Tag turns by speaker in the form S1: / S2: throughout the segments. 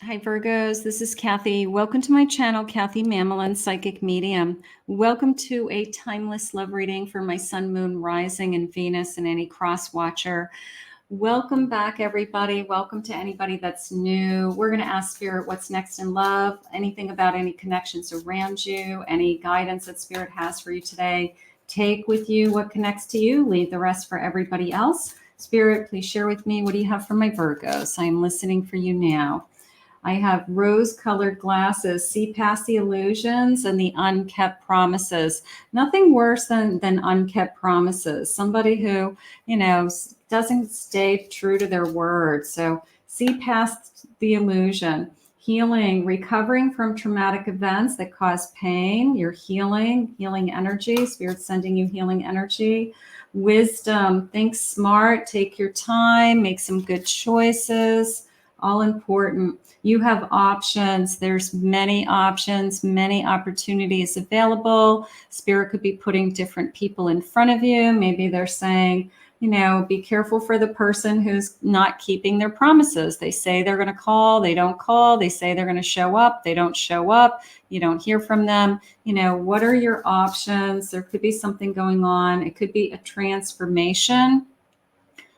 S1: Hi Virgos, this is Kathy. Welcome to my channel, Kathy Mamolen, Psychic Medium. Welcome to a timeless love reading for my Sun, Moon, Rising, and Venus, and any cross watcher. Welcome back, everybody. Welcome to anybody that's new. We're going to ask Spirit what's next in love, anything about any connections around you, any guidance that Spirit has for you today. Take with you what connects to you, leave the rest for everybody else. Spirit, please share with me, what do you have for my Virgos? I am listening for you now. I have rose-colored glasses, see past the illusions and the unkept promises. Nothing worse than unkept promises. Somebody who, doesn't stay true to their word. So see past the illusion. Healing, recovering from traumatic events that cause pain. You're healing energy. Spirit's sending you healing energy. Wisdom, think smart, take your time, make some good choices. All important. You have options. There's many options, many opportunities available. Spirit could be putting different people in front of you. Maybe they're saying, be careful for the person who's not keeping their promises. They say they're going to call, they don't call. They say they're going to show up, they don't show up. You don't hear from them. What are your options? There could be something going on. It could be a transformation,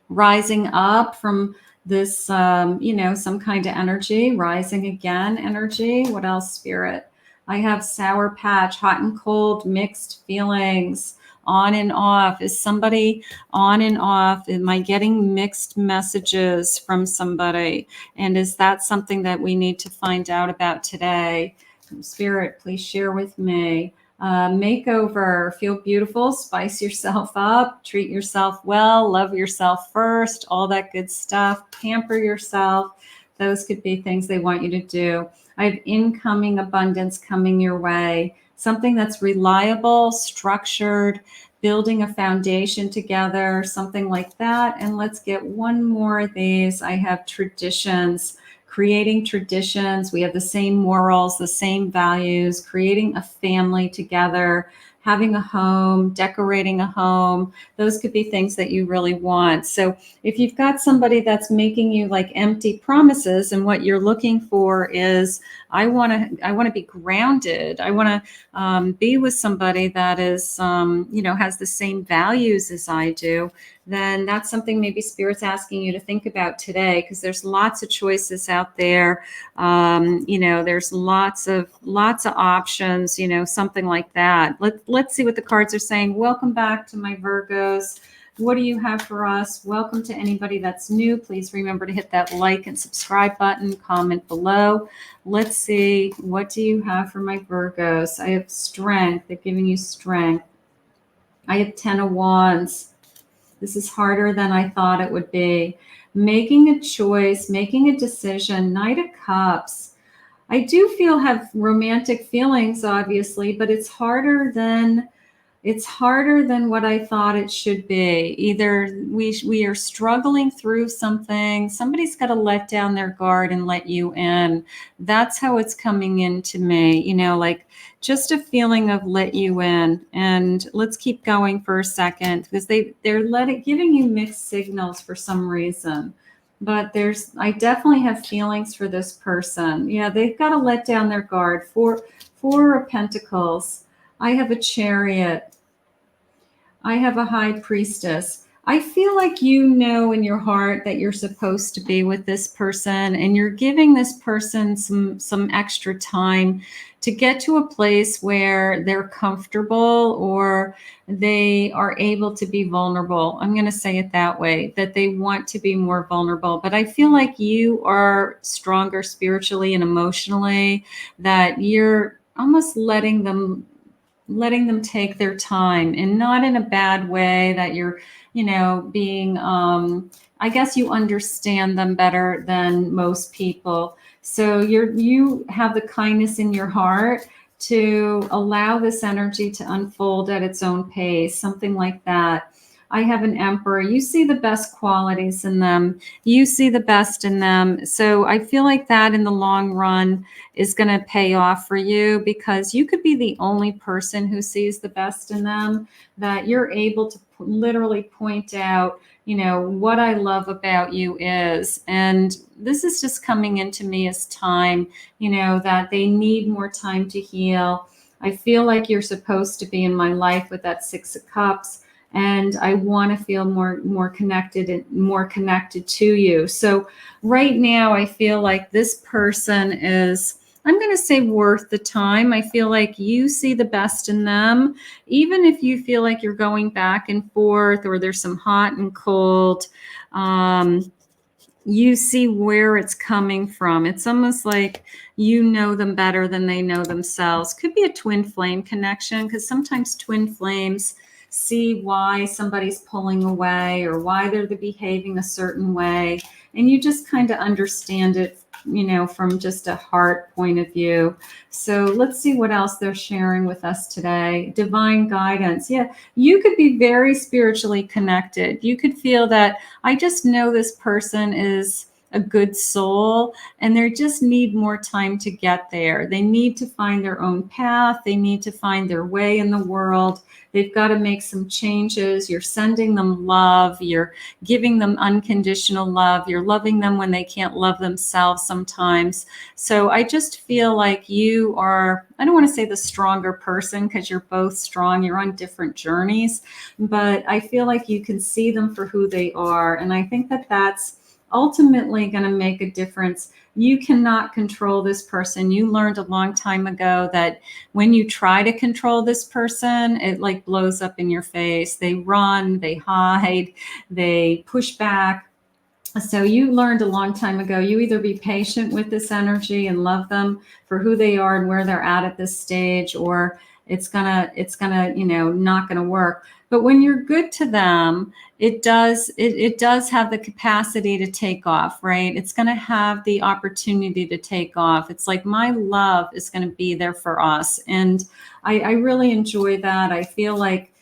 S1: rising up from this, some kind of energy, rising again energy. What else, Spirit? I have sour patch, hot and cold, mixed feelings, on and off. Is somebody on and off? Am I getting mixed messages from somebody? And is that something that we need to find out about today? Spirit, please share with me. Makeover, feel beautiful, spice yourself up, treat yourself well, love yourself first, all that good stuff, pamper yourself. Those could be things they want you to do. I have incoming abundance coming your way, something that's reliable, structured, building a foundation together, something like that. And let's get one more of these. I have traditions. Creating traditions. We have the same morals, the same values, creating a family together, having a home, decorating a home. Those could be things that you really want. So if you've got somebody that's making you like empty promises and what you're looking for is, I want to be grounded. I want to be with somebody that is, has the same values as I do, then that's something maybe Spirit's asking you to think about today, because there's lots of choices out there. There's lots of options, something like that. Let's see what the cards are saying. Welcome back to my Virgos. What do you have for us? Welcome to anybody that's new. Please remember to hit that like and subscribe button, comment below. Let's see, what do you have for my Virgos? I have strength. They're giving you strength. I have 10 of Wands. This is harder than I thought it would be. Making a choice, making a decision. Knight of Cups. I do have romantic feelings, obviously, but it's harder than what I thought it should be. Either we are struggling through something. Somebody's got to let down their guard and let you in. That's how it's coming into me, like just a feeling of let you in. And let's keep going for a second, because they're giving you mixed signals for some reason. But I definitely have feelings for this person. Yeah, they've got to let down their guard. Four of Pentacles. I have a Chariot. I have a High Priestess. I feel like in your heart that you're supposed to be with this person, and you're giving this person some extra time to get to a place where they're comfortable or they are able to be vulnerable. I'm going to say it that way, that they want to be more vulnerable. But I feel like you are stronger spiritually and emotionally, that you're almost letting them take their time, and not in a bad way, that you're, being, I guess you understand them better than most people. So you have the kindness in your heart to allow this energy to unfold at its own pace, something like that. I have an Emperor. You see the best qualities in them. You see the best in them. So I feel like that in the long run is going to pay off for you, because you could be the only person who sees the best in them, that you're able to literally point out, what I love about you is, and this is just coming into me as time, that they need more time to heal. I feel like you're supposed to be in my life with that Six of Cups, and I want to feel more connected and more connected to you. So right now, I feel like this person is, I'm going to say, worth the time. I feel like you see the best in them, even if you feel like you're going back and forth or there's some hot and cold. You see where it's coming from. It's almost like you know them better than they know themselves. Could be a twin flame connection, because sometimes twin flames see why somebody's pulling away or why they're behaving a certain way. And you just kind of understand it, from just a heart point of view. So let's see what else they're sharing with us today. Divine guidance. Yeah, you could be very spiritually connected. You could feel that I just know this person is a good soul, and they just need more time to get there. They need to find their own path. They need to find their way in the world. They've got to make some changes. You're sending them love. You're giving them unconditional love. You're loving them when they can't love themselves sometimes. So I just feel like you are, I don't want to say the stronger person, because you're both strong. You're on different journeys, but I feel like you can see them for who they are. And I think that that's ultimately going to make a difference. You cannot control this person. You learned a long time ago that when you try to control this person, it like blows up in your face. They run, they hide, they push back. So you learned a long time ago, you either be patient with this energy and love them for who they are and where they're at this stage, or it's gonna, not gonna work. But when you're good to them, it does have the capacity to take off, right? It's going to have the opportunity to take off. It's like my love is going to be there for us. And I really enjoy that. I feel like,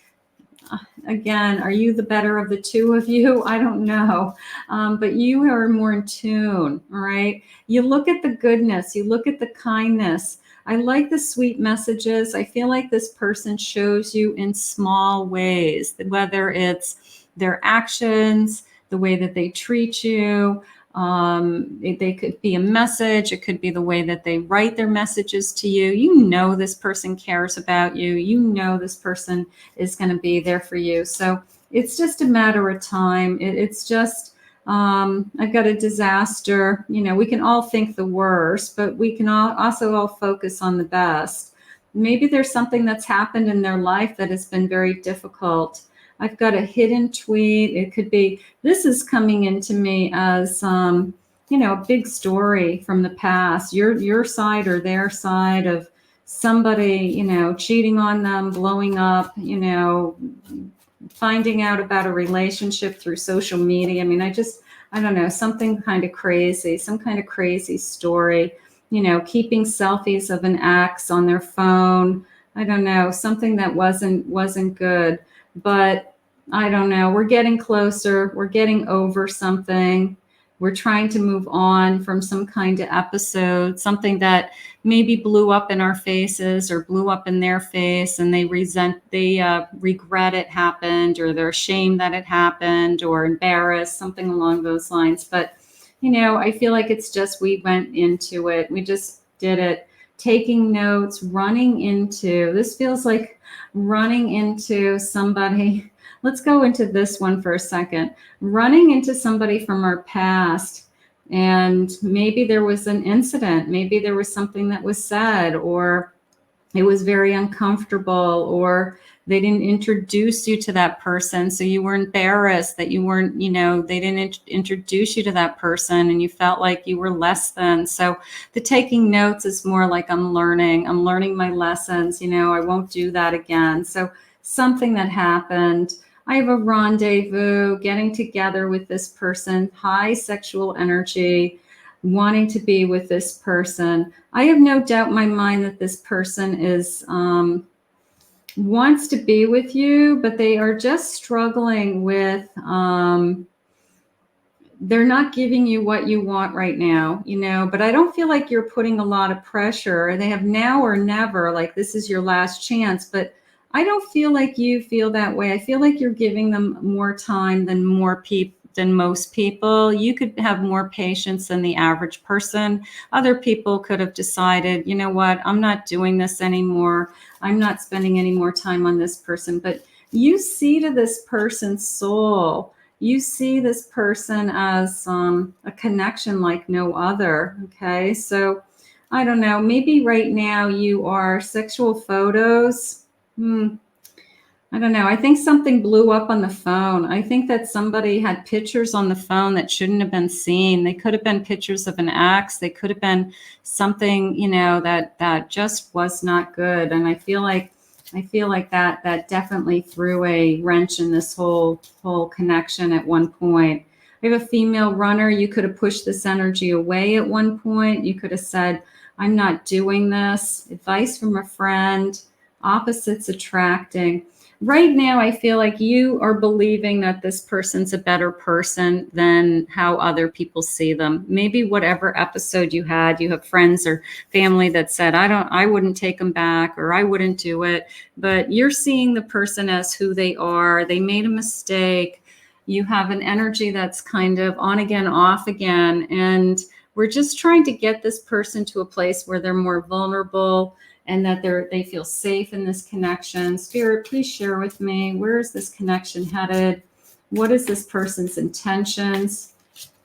S1: again, are you the better of the two of you? I don't know. But you are more in tune, right? You look at the goodness, you look at the kindness. I like the sweet messages. I feel like this person shows you in small ways, whether it's their actions, the way that they treat you. They could be a message. It could be the way that they write their messages to you. This person cares about you. This person is going to be there for you. So it's just a matter of time. It's just, I've got a disaster. We can all think the worst, but we can also all focus on the best. Maybe there's something that's happened in their life that has been very difficult. I've got a hidden tweet. It could be, this is coming into me as, a big story from the past, your side or their side of somebody, cheating on them, blowing up, finding out about a relationship through social media. I mean, I don't know, something kind of crazy, some kind of crazy story, keeping selfies of an ex on their phone. I don't know, something that wasn't good. But I don't know, we're getting closer. We're getting over something. We're trying to move on from some kind of episode, something that maybe blew up in our faces or blew up in their face, and they regret it happened, or they're ashamed that it happened, or embarrassed, something along those lines. But, I feel like it's just, we went into it. We just did it. Taking notes, this feels like running into somebody. Let's go into this one for a second. Running into somebody from our past, and maybe there was an incident, maybe there was something that was said, or it was very uncomfortable, or they didn't introduce you to that person, so you were embarrassed that you weren't, they didn't introduce you to that person, and you felt like you were less than. So the taking notes is more like, I'm learning my lessons, I won't do that again. So something that happened. I have a rendezvous, getting together with this person, high sexual energy, wanting to be with this person. I have no doubt in my mind that this person is wants to be with you, but they are just struggling with, they're not giving you what you want right now, but I don't feel like you're putting a lot of pressure. They have now or never, like this is your last chance, but I don't feel like you feel that way. I feel like you're giving them more time than most people. You could have more patience than the average person. Other people could have decided, you know what, I'm not doing this anymore. I'm not spending any more time on this person. But you see to this person's soul. You see this person as a connection like no other. Okay, so I don't know. Maybe right now you are sexual photos. I don't know. I think something blew up on the phone. I think that somebody had pictures on the phone that shouldn't have been seen. They could have been pictures of an ex. They could have been something, that just was not good. And I feel like that definitely threw a wrench in this whole connection at one point. I have a female runner. You could have pushed this energy away at one point. You could have said, I'm not doing this. Advice from a friend. Opposites attracting. Right now, I feel like you are believing that this person's a better person than how other people see them. Maybe whatever episode you have friends or family that said, I wouldn't take them back, or I wouldn't do it. But you're seeing the person as who they are. They made a mistake. You have an energy that's kind of on again, off again. And we're just trying to get this person to a place where they're more vulnerable, and that they feel safe in this connection. Spirit, please share with me, where is this connection headed? What is this person's intentions?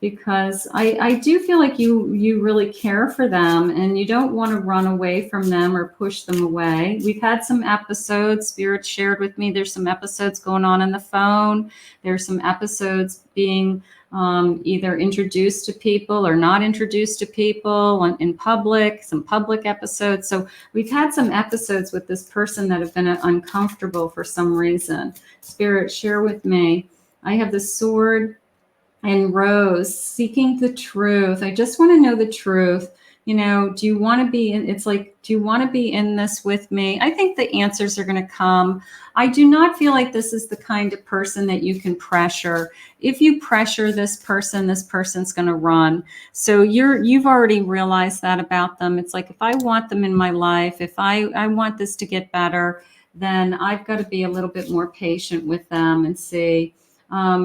S1: Because I do feel like you really care for them, and you don't want to run away from them or push them away. We've had some episodes, Spirit shared with me, there's some episodes going on the phone. There's some episodes being either introduced to people or not introduced to people in public, some public episodes. So we've had some episodes with this person that have been uncomfortable for some reason. Spirit, share with me. I have the sword and rose, seeking the truth. I just want to know the truth. Do you want to be in, it's like, do you want to be in this with me? I think the answers are going to come. I do not feel like this is the kind of person that you can pressure. If you pressure this person's going to run. So you've already realized that about them. It's like, if I want them in my life, if I want this to get better, then I've got to be a little bit more patient with them and see.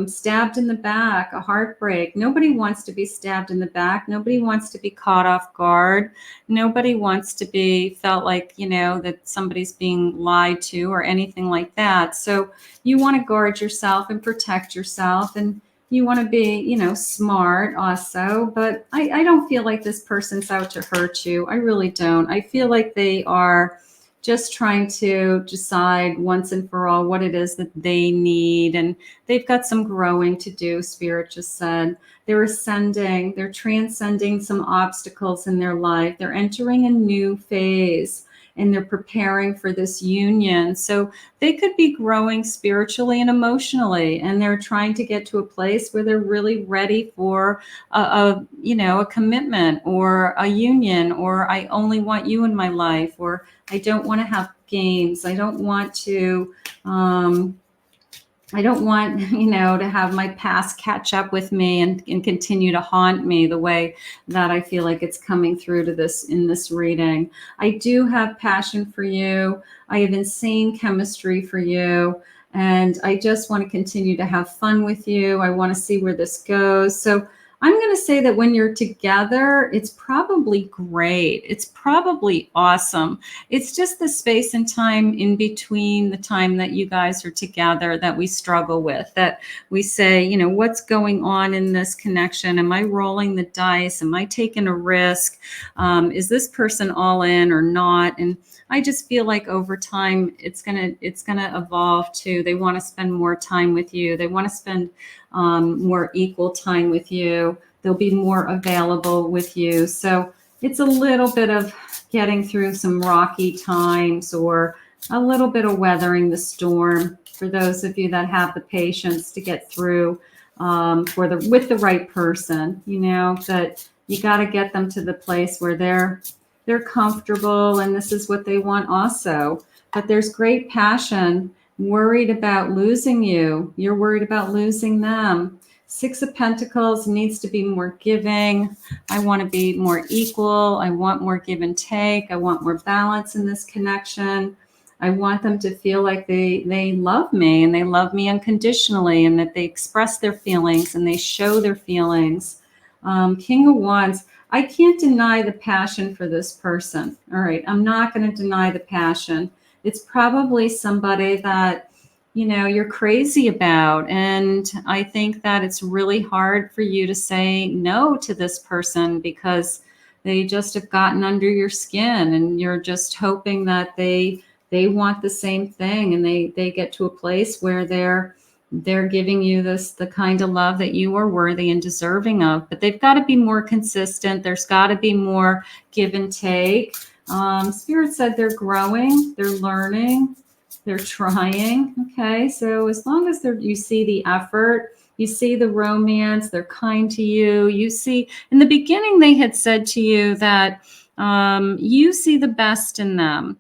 S1: Stabbed in the back, a heartbreak. Nobody wants to be stabbed in the back. Nobody wants to be caught off guard. Nobody wants to be felt like, that somebody's being lied to or anything like that. So you want to guard yourself and protect yourself, and you want to be, smart also. But I don't feel like this person's out to hurt you. I really don't. I feel like they are just trying to decide once and for all what it is that they need. And they've got some growing to do, Spirit just said. They're ascending, they're transcending some obstacles in their life. They're entering a new phase, and they're preparing for this union. So they could be growing spiritually and emotionally, and they're trying to get to a place where they're really ready for a commitment or a union, or I only want you in my life, or I don't want to have games. I don't want to, to have my past catch up with me and continue to haunt me the way that I feel like it's coming through to this in this reading. I do have passion for you. I have insane chemistry for you. And I just want to continue to have fun with you. I want to see where this goes. So I'm going to say that when you're together, it's probably great. It's probably awesome. It's just the space and time in between the time that you guys are together that we struggle with, that we say, what's going on in this connection? Am I rolling the dice? Am I taking a risk? Is this person all in or not? And I just feel like over time, it's gonna evolve to, they want to spend more time with you. They want to spend more equal time with you. They'll be more available with you. So it's a little bit of getting through some rocky times, or a little bit of weathering the storm for those of you that have the patience to get through with the right person. That you got to get them to the place where they're comfortable, and this is what they want also. But there's great passion. Worried about losing you. You're worried about losing them. Six of Pentacles needs to be more giving. I want to be more equal. I want more give and take. I want more balance in this connection. I want them to feel like they love me and they love me unconditionally, and that they express their feelings and they show their feelings. King of Wands, I can't deny the passion for this person. All right, I'm not going to deny the passion. It's probably somebody that, you know, you're crazy about. And I think that it's really hard for you to say no to this person because they just have gotten under your skin, and you're just hoping that they want the same thing, and they get to a place where they're giving you the kind of love that you are worthy and deserving of. But they've got to be more consistent. There's got to be more give and take. Spirit said they're growing, they're learning, they're trying. Okay, so as long as you see the effort, you see the romance, they're kind to you. You see, in the beginning, they had said to you that you see the best in them.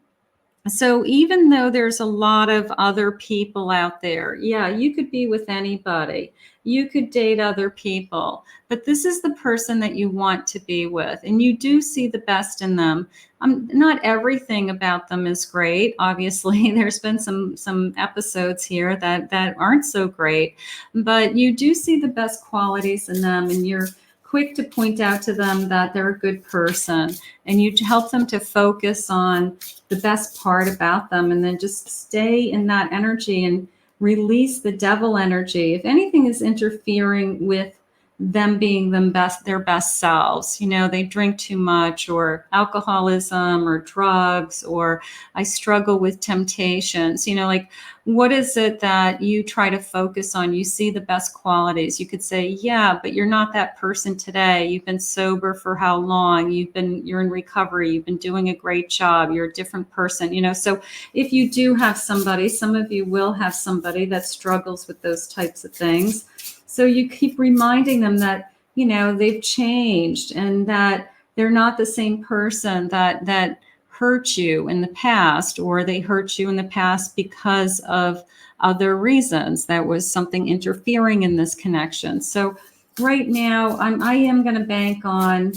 S1: So even though there's a lot of other people out there, yeah, you could be with anybody. You could date other people, but this is the person that you want to be with, and you do see the best in them. Not everything about them is great. Obviously, there's been some episodes here that aren't so great, but you do see the best qualities in them, and you're quick to point out to them that they're a good person, and you help them to focus on the best part about them, and then just stay in that energy and release the devil energy. If anything is interfering with them being their best selves, you know, they drink too much, or alcoholism, or drugs, or I struggle with temptations, you know, like, what is it that you try to focus on? You see the best qualities. You could say, yeah, but you're not that person today. You've been sober for how long? You're in recovery. You've been doing a great job. You're a different person, you know? So if you do have somebody, some of you will have somebody that struggles with those types of things. So you keep reminding them that, you know, they've changed, and that they're not the same person that hurt you in the past, or they hurt you in the past because of other reasons. That was something interfering in this connection. So right now, I am going to bank on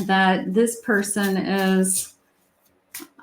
S1: that this person is,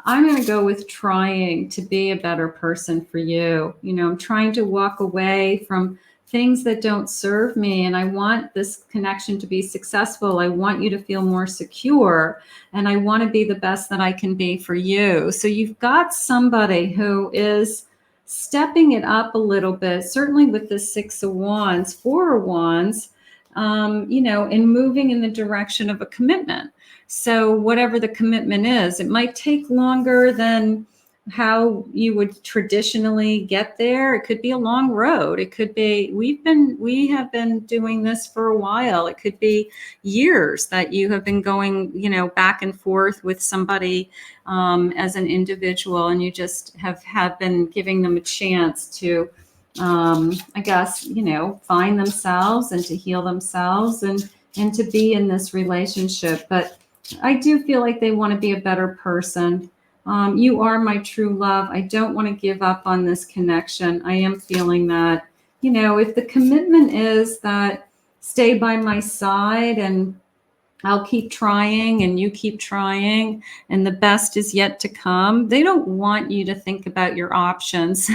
S1: I'm going to go with trying to be a better person for you. You know, I'm trying to walk away from things that don't serve me, and I want this connection to be successful. I want you to feel more secure, and I want to be the best that I can be for you. So you've got somebody who is stepping it up a little bit, certainly with the 6 of Wands, 4 of Wands, you know, and moving in the direction of a commitment. So whatever the commitment is, it might take longer than how you would traditionally get there. It could be a long road. It could be, we have been doing this for a while. It could be years that you have been going, you know, back and forth with somebody as an individual, and you just have been giving them a chance to, I guess, you know, find themselves and to heal themselves and to be in this relationship. But I do feel like they want to be a better person. You are my true love. I don't want to give up on this connection. I am feeling that, you know, if the commitment is that stay by my side and I'll keep trying and you keep trying and the best is yet to come, they don't want you to think about your options.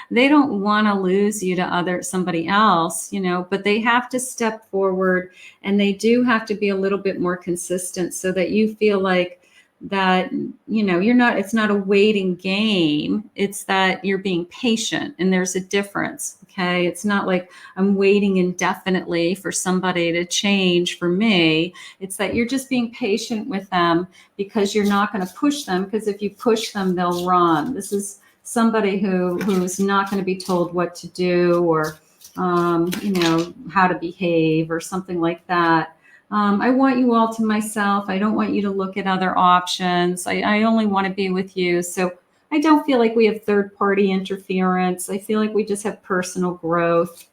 S1: They don't want to lose you to somebody else, you know, but they have to step forward, and they do have to be a little bit more consistent so that you feel like that, you know, it's not a waiting game. It's that you're being patient, and there's a difference. Okay. It's not like I'm waiting indefinitely for somebody to change for me. It's that you're just being patient with them, because you're not going to push them, because if you push them, they'll run. This is somebody who's not going to be told what to do, or, you know, how to behave or something like that. I want you all to myself. I don't want you to look at other options. I only want to be with you. So I don't feel like we have third-party interference. I feel like we just have personal growth,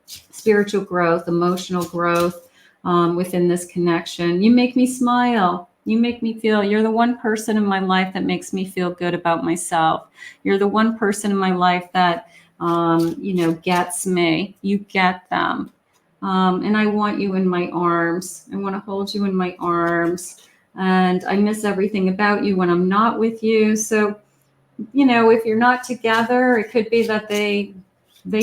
S1: spiritual growth, emotional growth within this connection. You make me smile. You make me feel, you're the one person in my life that makes me feel good about myself. You're the one person in my life that, you know, gets me. You get them. And I want you in my arms. I want to hold you in my arms. And I miss everything about you when I'm not with you. So you know, if you're not together, it could be that they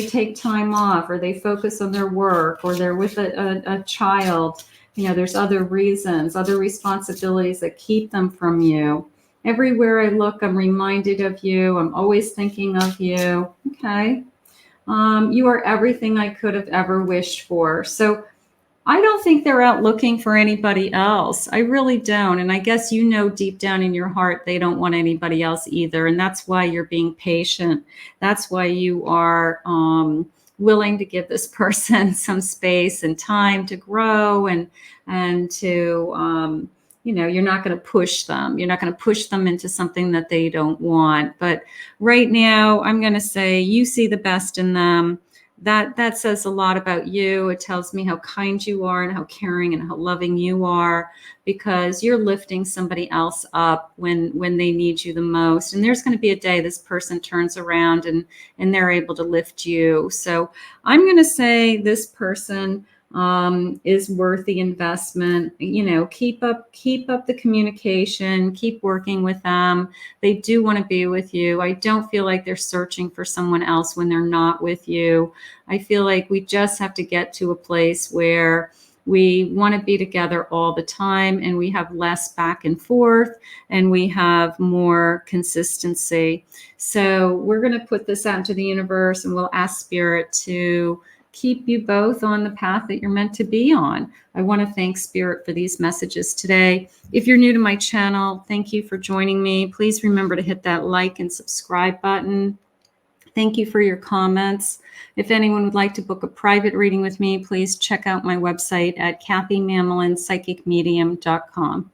S1: take time off, or they focus on their work, or they're with a child. You know, there's other reasons, other responsibilities that keep them from you. Everywhere I look, I'm reminded of you. I'm always thinking of you. Okay. You are everything I could have ever wished for. So I don't think they're out looking for anybody else. I really don't. And I guess, you know, deep down in your heart, they don't want anybody else either. And that's why you're being patient. That's why you are willing to give this person some space and time to grow, and to, you know, you're not going to push them. You're not going to push them into something that they don't want. But right now, I'm going to say you see the best in them. That says a lot about you. It tells me how kind you are and how caring and how loving you are, because you're lifting somebody else up when they need you the most. And there's going to be a day this person turns around and they're able to lift you. So I'm going to say this person is worth the investment. You know, keep up the communication, keep working with them. They do want to be with you. I don't feel like they're searching for someone else when they're not with you. I feel like we just have to get to a place where we want to be together all the time, and we have less back and forth, and we have more consistency. So we're going to put this out into the universe, and we'll ask Spirit to keep you both on the path that you're meant to be on. I want to thank Spirit for these messages today. If you're new to my channel, thank you for joining me. Please remember to hit that like and subscribe button. Thank you for your comments. If anyone would like to book a private reading with me, please check out my website at KathyMamolenPsychicMedium.com.